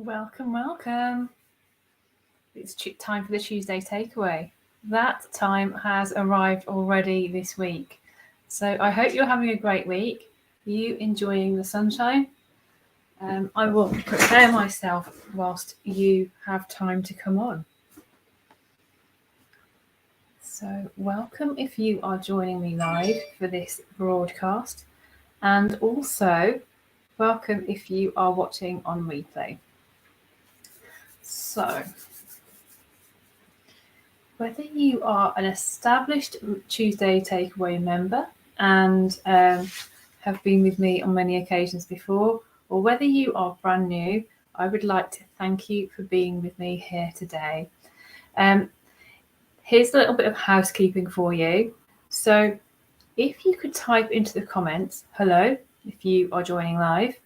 Welcome, welcome. It's time for the Tuesday takeaway. That time has arrived already this week. So I hope you're having a great week. Are you enjoying the sunshine? I will prepare myself whilst you have time to come on. So welcome if you are joining me live for this broadcast, and also welcome if you are watching on replay. So whether you are an established Tuesday Takeaway member and have been with me on many occasions before, or whether you are brand new, I would like to thank you for being with me here today. Here's a little bit of housekeeping for you. So if you could type into the comments, hello, if you are joining live,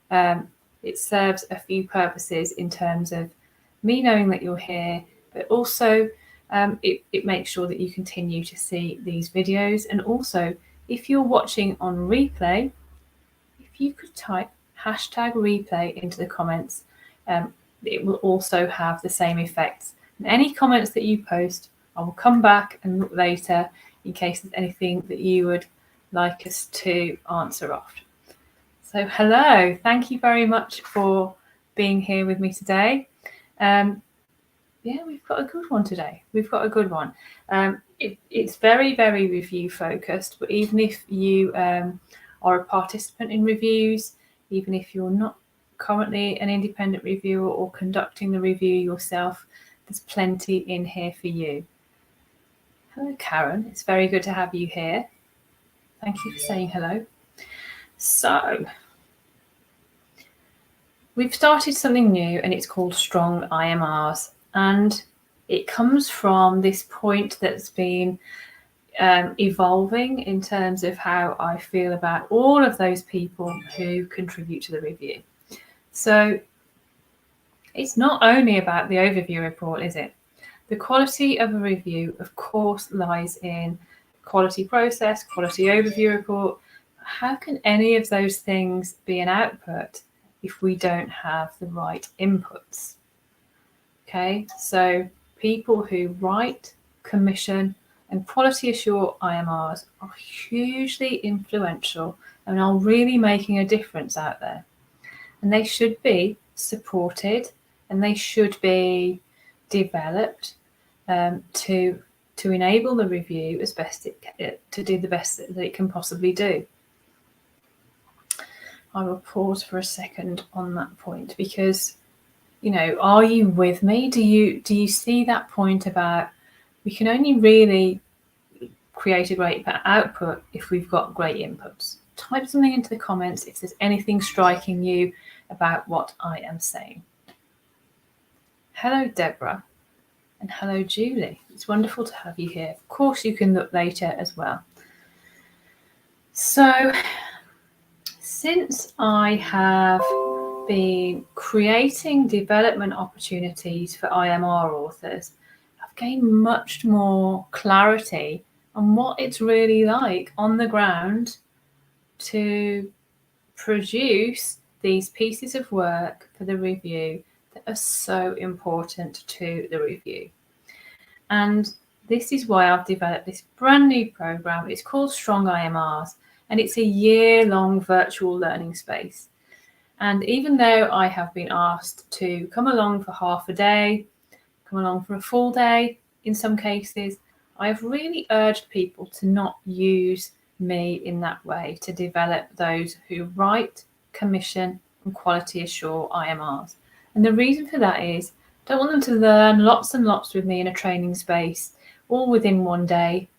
it serves a few purposes in terms of me knowing that you're here, but also it makes sure that you continue to see these videos. And also, if you're watching on replay, if you could type #replay into the comments, it will also have the same effects. And any comments that you post, I will come back and look later in case there's anything that you would like us to answer off. So hello, thank you very much for being here with me today. Yeah, we've got a good one today. We've got a good one. It's very, very review focused, but even if you are a participant in reviews, even if you're not currently an independent reviewer or conducting the review yourself, there's plenty in here for you. Hello, Karen. It's very good to have you here. Thank you for saying hello. So, we've started something new and it's called Strong IMRs. And it comes from this point that's been evolving in terms of how I feel about all of those people who contribute to the review. So it's not only about the overview report, is it? The quality of a review, of course, lies in quality process, quality overview report. How can any of those things be an output if we don't have the right inputs? Okay, so people who write, commission, and quality assure IMRs are hugely influential and are really making a difference out there. And they should be supported and they should be developed to enable the review as best to do the best that it can possibly do. I will pause for a second on that point because, you know, are you with me? Do you see that point about we can only really create a great output if we've got great inputs? Type something into the comments if there's anything striking you about what I am saying. Hello, Deborah, and hello, Julie. It's wonderful to have you here. Of course, you can look later as well. So, since I have been creating development opportunities for IMR authors, I've gained much more clarity on what it's really like on the ground to produce these pieces of work for the review that are so important to the review. And this is why I've developed this brand new program. It's called Strong IMRs, and it's a year-long virtual learning space. And even though I have been asked to come along for half a day, come along for a full day in some cases, I've really urged people to not use me in that way to develop those who write, commission, and quality assure IMRs. And the reason for that is I don't want them to learn lots and lots with me in a training space, all within one day.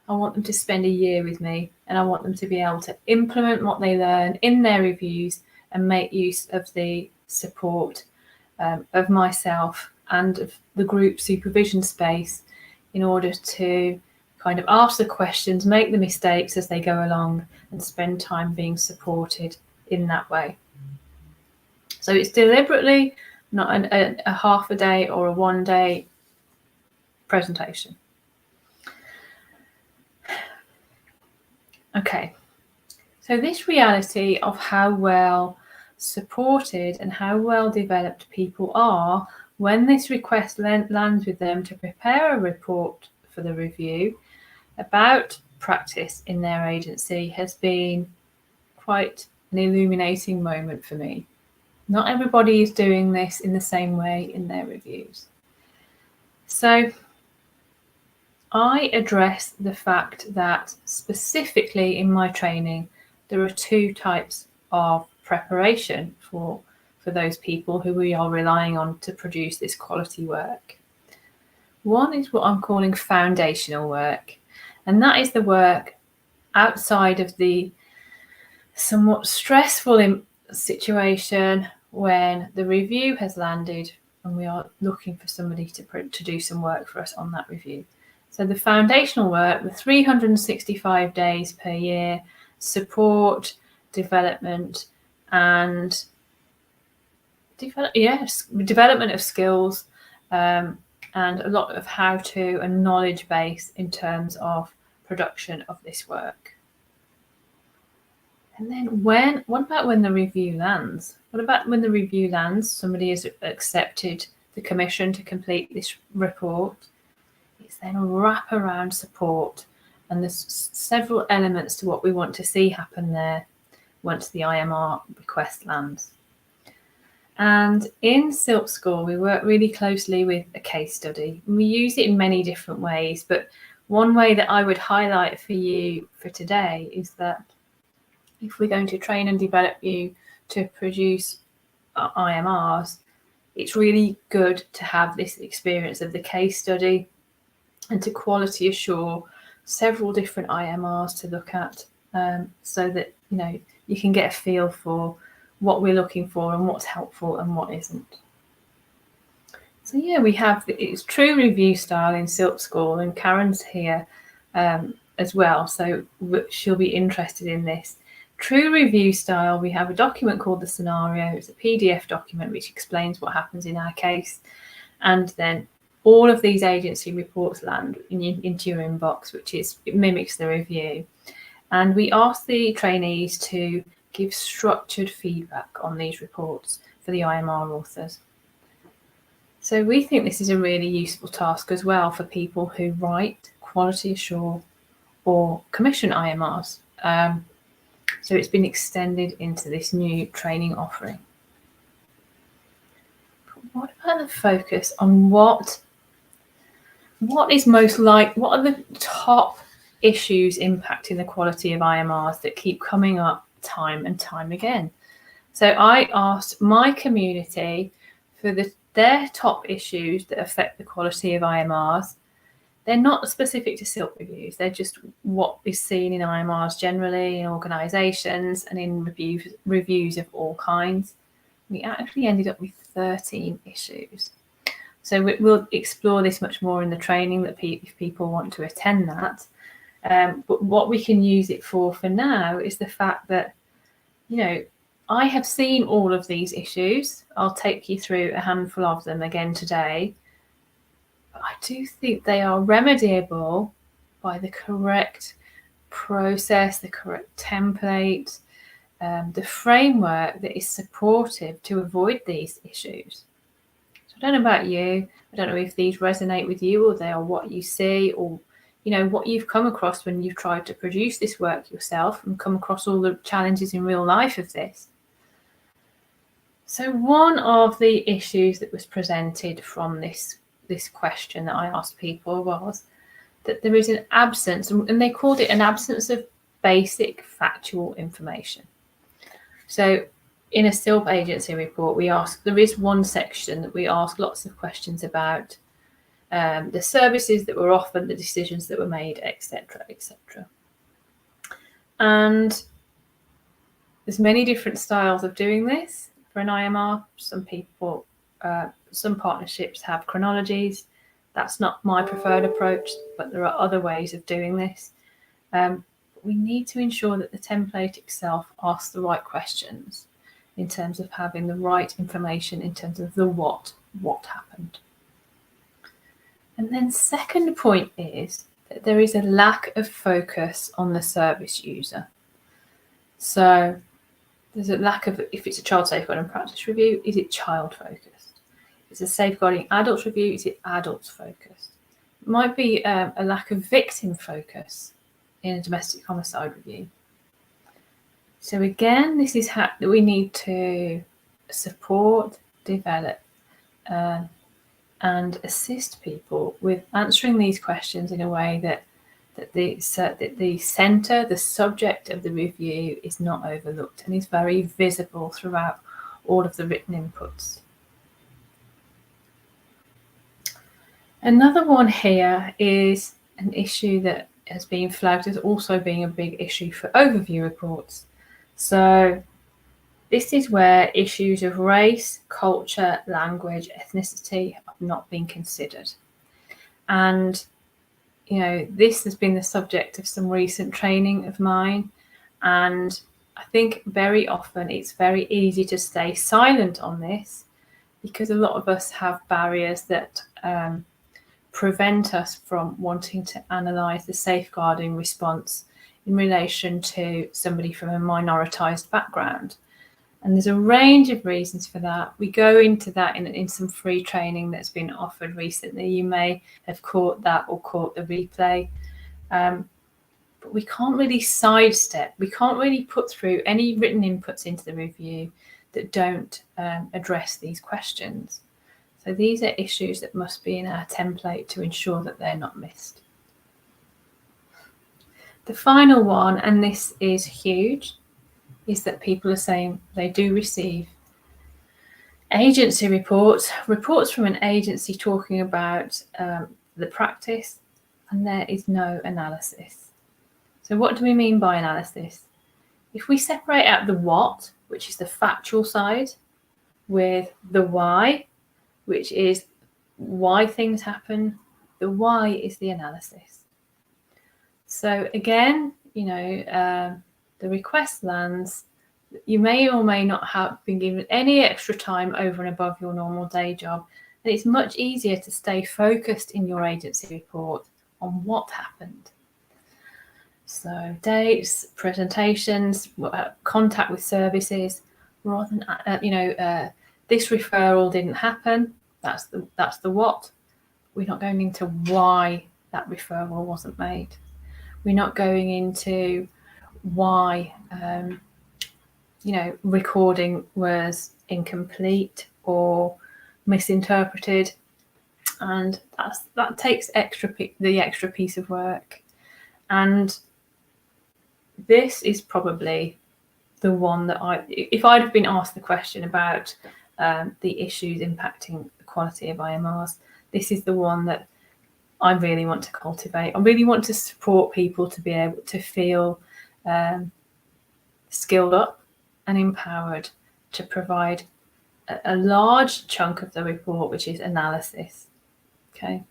I want them to spend a year with me, and I want them to be able to implement what they learn in their reviews and make use of the support of myself and of the group supervision space in order to kind of ask the questions, make the mistakes as they go along, and spend time being supported in that way. So it's deliberately not a half a day or a 1 day presentation. Okay, so this reality of how well supported and how well developed people are when this request lands with them to prepare a report for the review about practice in their agency has been quite an illuminating moment for me. Not everybody is doing this in the same way in their reviews. So I address the fact that specifically in my training, there are two types of preparation for those people who we are relying on to produce this quality work. One is what I'm calling foundational work, and that is the work outside of the somewhat stressful situation when the review has landed and we are looking for somebody to do some work for us on that review. So the foundational work, the 365 days per year, support, development, and development of skills, and a lot of how-to and knowledge base in terms of production of this work. And then what about when the review lands? What about when the review lands, somebody has accepted the commission to complete this report? It's then wraparound support, and there's several elements to what we want to see happen there once the IMR request lands. And in Silk Score, we work really closely with a case study. We use it in many different ways, but one way that I would highlight for you for today is that if we're going to train and develop you to produce IMRs, it's really good to have this experience of the case study and to quality assure several different IMRs to look at, so that you can get a feel for what we're looking for and what's helpful and what isn't. So yeah, we have it's true review style in Silk Score, and Karen's here as well, so she'll be interested in this. True review style, we have a document called the scenario. It's a PDF document which explains what happens in our case, and then all of these agency reports land into your inbox, it mimics the review. And we ask the trainees to give structured feedback on these reports for the IMR authors. So we think this is a really useful task as well for people who write, quality assure, or commission IMRs. So it's been extended into this new training offering. But what about the focus on what are the top issues impacting the quality of IMRs that keep coming up time and time again? So I asked my community for their top issues that affect the quality of IMRs. They're not specific to Silk reviews. They're just what is seen in IMRs generally, in organisations, and in reviews of all kinds. We actually ended up with 13 issues. So we'll explore this much more in the training if people want to attend that. But what we can use it for now is the fact that, I have seen all of these issues. I'll take you through a handful of them again today. But I do think they are remediable by the correct process, the correct template, the framework that is supportive to avoid these issues. So I don't know about you. I don't know if these resonate with you, or they are what you see, or what you've come across when you've tried to produce this work yourself and come across all the challenges in real life of this. So one of the issues that was presented from this question that I asked people was that there is an absence, and they called it an absence of basic factual information. So in a Silk agency report, there is one section that we ask lots of questions about the services that were offered, the decisions that were made, etc., etc. And there's many different styles of doing this for an IMR. Some partnerships have chronologies. That's not my preferred approach, but there are other ways of doing this. We need to ensure that the template itself asks the right questions in terms of having the right information in terms of the what happened. And then second point is that there is a lack of focus on the service user. So There's a lack of, if it's a child safeguarding practice review, is it child focused? If it's a safeguarding adults review, is it adults focused? It might be a lack of victim focus in a domestic homicide review. So again, this is how we need to support, develop, and assist people with answering these questions in a way that the centre, the subject of the review, is not overlooked and is very visible throughout all of the written inputs. Another one here is an issue that has been flagged as also being a big issue for overview reports. So this is where issues of race, culture, language, ethnicity have not been considered. And, you know, this has been the subject of some recent training of mine. And I think very often it's very easy to stay silent on this because a lot of us have barriers that prevent us from wanting to analyse the safeguarding response in relation to somebody from a minoritised background. And there's a range of reasons for that. We go into that in some free training that's been offered recently. You may have caught that or caught the replay. But we can't really sidestep. We can't really put through any written inputs into the review that don't address these questions. So these are issues that must be in our template to ensure that they're not missed. The final one, and this is huge, is that people are saying they do receive agency reports from an agency talking about the practice, and there is no analysis. So what do we mean by analysis? If we separate out the what, which is the factual side, with the why, which is why things happen, the why is the analysis. So again, you know, the request lands. You may or may not have been given any extra time over and above your normal day job, and it's much easier to stay focused in your agency report on what happened. So dates, presentations, contact with services, rather than this referral didn't happen. That's the what. We're not going into why that referral wasn't made. We're not going into why recording was incomplete or misinterpreted, and that takes the extra piece of work. And this is probably the one that if I'd have been asked the question about the issues impacting the quality of IMRs, this is the one that I really want to cultivate. I really want to support people to be able to feel skilled up and empowered to provide a large chunk of the report, which is analysis. Okay.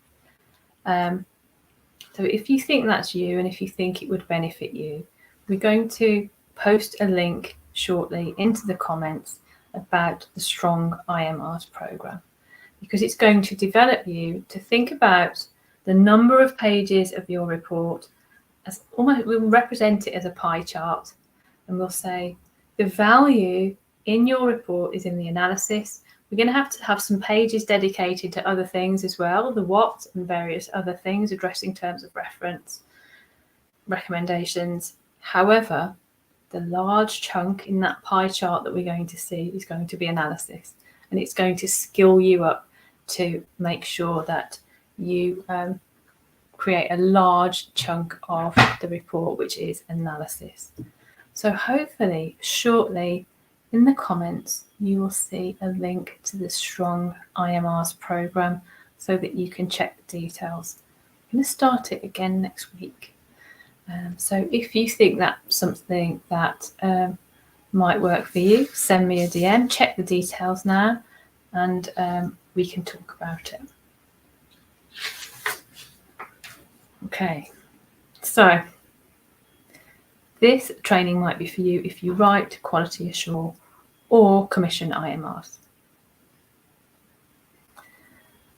So if you think that's you and if you think it would benefit you, we're going to post a link shortly into the comments about the Strong IMRs program, because it's going to develop you to think about the number of pages of your report as almost, we'll represent it as a pie chart, and we'll say the value in your report is in the analysis. We're going to have some pages dedicated to other things as well, the what and various other things, addressing terms of reference, recommendations. However, the large chunk in that pie chart that we're going to see is going to be analysis, and it's going to skill you up to make sure that you create a large chunk of the report, which is analysis. So hopefully shortly in the comments, you will see a link to the Strong IMRs program so that you can check the details. I'm going to start it again next week. So if you think that's something that might work for you, send me a DM, check the details now, and we can talk about it. Okay, so this training might be for you if you write, quality assure, or commission IMRs.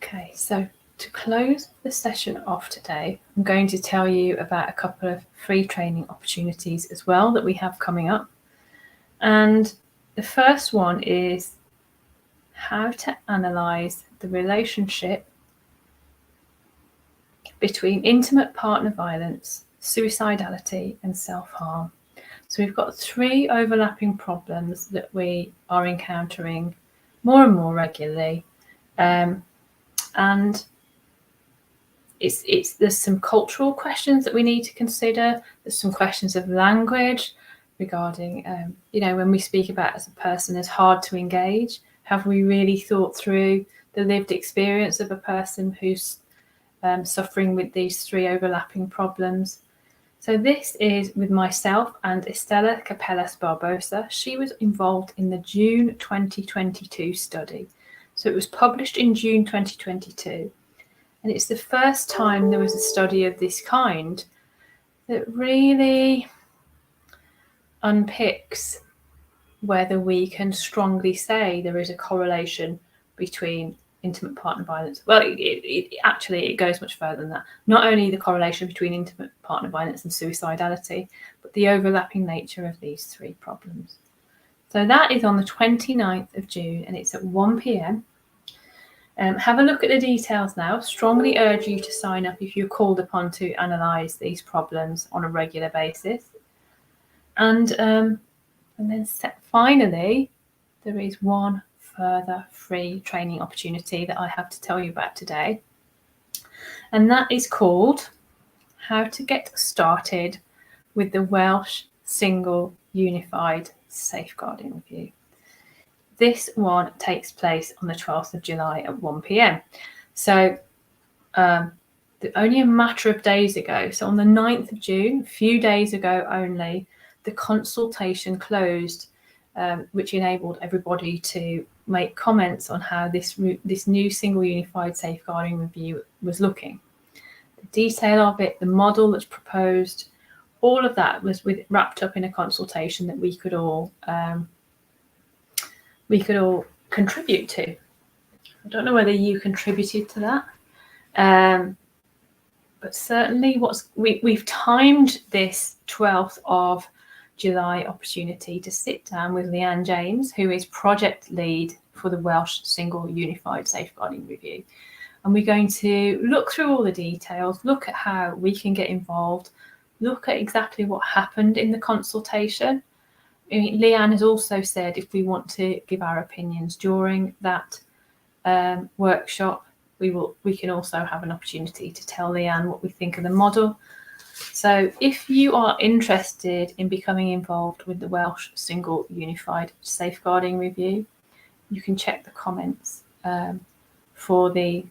Okay, so to close the session off today, I'm going to tell you about a couple of free training opportunities as well that we have coming up. And the first one is how to analyse the relationship between intimate partner violence, suicidality, and self-harm. So we've got 3 overlapping problems that we are encountering more and more regularly. And there's some cultural questions that we need to consider. There's some questions of language regarding, when we speak about as a person as hard to engage, have we really thought through the lived experience of a person who's suffering with these 3 overlapping problems? So this is with myself and Estela Capellas Barbosa. She was involved in the June 2022 study. So it was published in June 2022. And it's the first time there was a study of this kind that really unpicks whether we can strongly say there is a correlation between intimate partner violence. Well, it goes much further than that. Not only the correlation between intimate partner violence and suicidality, but the overlapping nature of these 3 problems. So that is on the 29th of June and it's at 1 p.m. Have a look at the details now. Strongly urge you to sign up if you're called upon to analyse these problems on a regular basis. And then finally, there is one further free training opportunity that I have to tell you about today. And that is called How to Get Started with the Welsh Single Unified Safeguarding Review. This one takes place on the 12th of July at 1 p.m. So only a matter of days ago, so on the 9th of June, a few days ago only, the consultation closed, which enabled everybody to make comments on how this new single unified safeguarding review was looking. The detail of it, the model that's proposed, all of that was wrapped up in a consultation that we could all contribute to. I don't know whether you contributed to that, but certainly we've timed this 12th of July opportunity to sit down with Leanne James, who is project lead for the Welsh Single Unified Safeguarding Review. And we're going to look through all the details, look at how we can get involved, look at exactly what happened in the consultation. Leanne has also said if we want to give our opinions during that workshop, we can also have an opportunity to tell Leanne what we think of the model. So if you are interested in becoming involved with the Welsh Single Unified Safeguarding Review, you can check the comments for the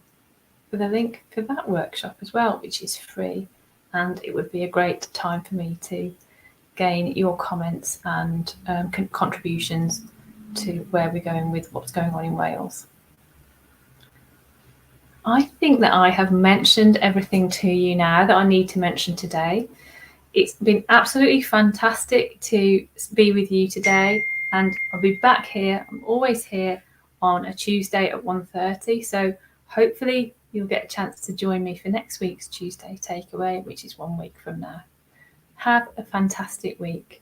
link for that workshop as well, which is free. And it would be a great time for me to gain your comments and contributions to where we're going with what's going on in Wales. I think that I have mentioned everything to you now that I need to mention today. It's been absolutely fantastic to be with you today, and I'll be back here. I'm always here on a Tuesday at 1:30, so hopefully you'll get a chance to join me for next week's Tuesday Takeaway, which is 1 week from now. Have a fantastic week.